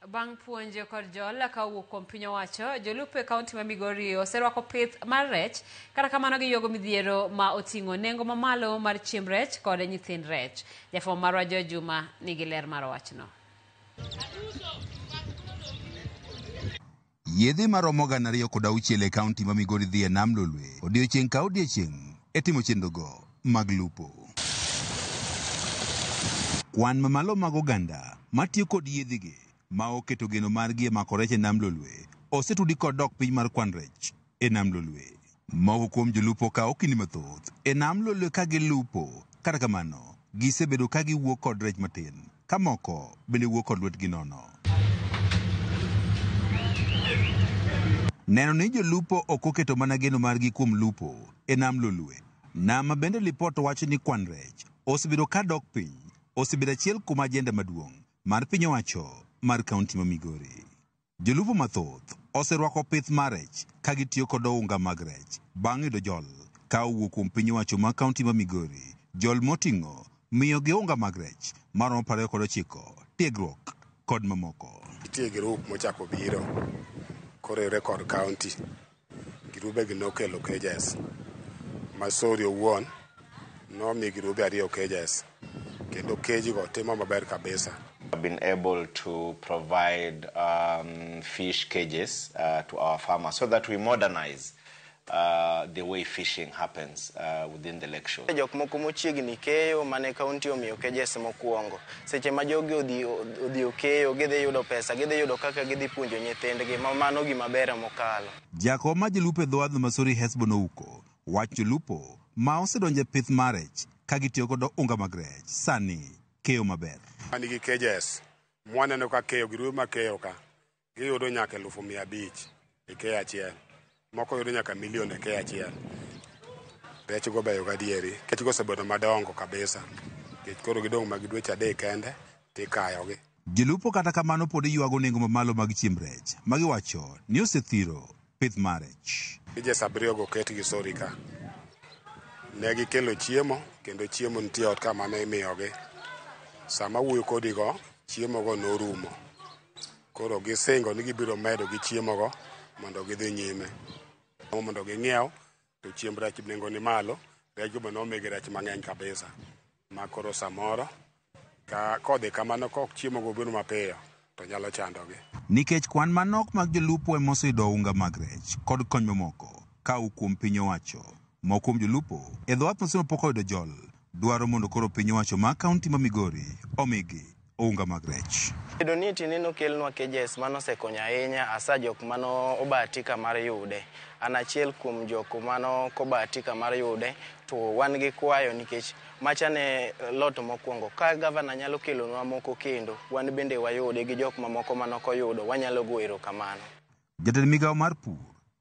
Bang puonjo kod jol kawuok kuom piny owacho, jolupo e kaunti ma Migori oserwako pith mar rech, kata kamano giyuago midhiero ma oting'o nengo mamalo mar chiemb rech kod nyithind rech. Jafwambo marwa Joe Juma nigi ler mar wachno. Yedhe maromo 206 e kaunti ma Migori dhi e nam Lolwe odiechieng' ka odiechieng' e timo chenrogo mag lupo. Kwan mamalo mag oganda matiyo kod yedhegi ma oketo geno margi e mako rech e nam Lolwe osetudi kod dok piny mar kwan rech e nam Lolwe. Moko kuom jolupo kawo kinde mathoth e nam Lolwe ka gilupo, kata kamano gisebedo ka giwuok kod rech matin, ka moko bende wuok kod lwetgi nono. Neno ni jolupo ok oketo mana geno margi kuom lupo e nam Lolwe, nama bende lipot wacho ni kwan rech osebedo ka dok piny osebedo achiel kuom ajenda maduong' mar piny owacho mar kaunti ma Migori. Jolupo mathoth oserwako pith mar rech ka gitiyo kod ounga mag rech bang' yudo jol ka owuok kuom piny owacho mar kaunti ma Migori, jol moting'o miyo gi ounga mag rech maromo 29, tiegruok kod mamoko. Nitie grup mochako biro koriwre kod kaunti. Girubegi nokelo cages. Masori owuon nomiyo girube 2 cages. Kendo kejigo timo maber kabisa. I've been able to provide fish cages to our farmers so that we modernize the way fishing happens within the lake shore. Jok moko mochiegni keyo mane kaunti omiyo cages mokuongo. Seche ma jogi odhi keyo, gidhi yudo pesa, gidhi yudo kaka gidhi puonjo nyithindgi, mano gima ber mokalo. Jakom ma jolupo e dho wadh Masori Hesbon Ouko wacho lupo ma osedonje pith mar rech ka gitiyo kod unga mag rech sani keyo maber. Manigi cages, mwaneno ka keyo girube ma keyo ka giyudo nyaka 500,000 e keyo achiel. Moko yudo nyaka milion e keyo achiel. Rech go beyo gadieri. Kech go osebedo madongo kabisa. Kech koro gidong' mag dweche 3 kende tikayogi. Jolupo kata kamano pod yuago nengo mamalo mag chiemb rech magiwacho ni osethiro pith mar rech. Cages 7 go ket gi Sori ka. Ne gikelo chiemo, kendo chiemo nitie ot kama ne imiyogi. Sama wuoyo kodigo, chiemogo norumo. Koro gisingo ni gibiro medo gi chiemogo mondo gidhi nyime. Mondo ging'iew, to chiemb rech nengo ni malo, rech go nomigi rech mang'eny kabisa. Ma koro samoro, kodhi kamano kok chiemogo biro mapiyo, to nyalo chandogi. Nikech kwan manok mag jolupo emoseyudo unga mag rech kod kony mamoko ka kuom piny owacho. Moko kuom jolupo e dho wath Masoro pok oyudo jol dwaro mondo koro piny owacho ma kaunti ma Migori omigi ounga mag rech. Bedo ni tineno kelnwa cages mano osekonyo ahinya asa jok mano obahatika mar yude. An achiel kuom jok mano kobahatika mar yude, to wan gi kwayo nikech machane lot mokwongo. Ka gavana nyalo kelonwa moko kendo, wan bende wayude gi jok mamoko manoko yudo, wanyalo go erokamano. Jatend migawo mar pur,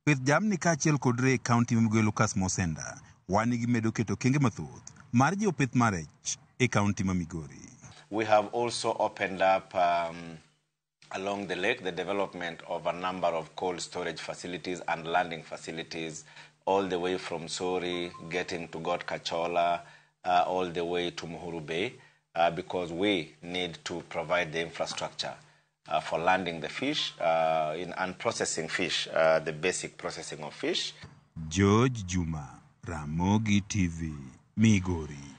pith jamni kaachiel kod rech kaunti ma Migori Lucas Mosenda wan gi medo keto kenge mathoth mar jiwo pith mar rech e kaunti ma Migori. We have also opened up along the lake the development of a number of cold storage facilities and landing facilities all the way from Sori, getting to God Kachola, all the way to Muhuru Bay, because we need to provide the infrastructure for landing the fish and processing fish, the basic processing of fish. George Juma, Ramogi TV, Migori.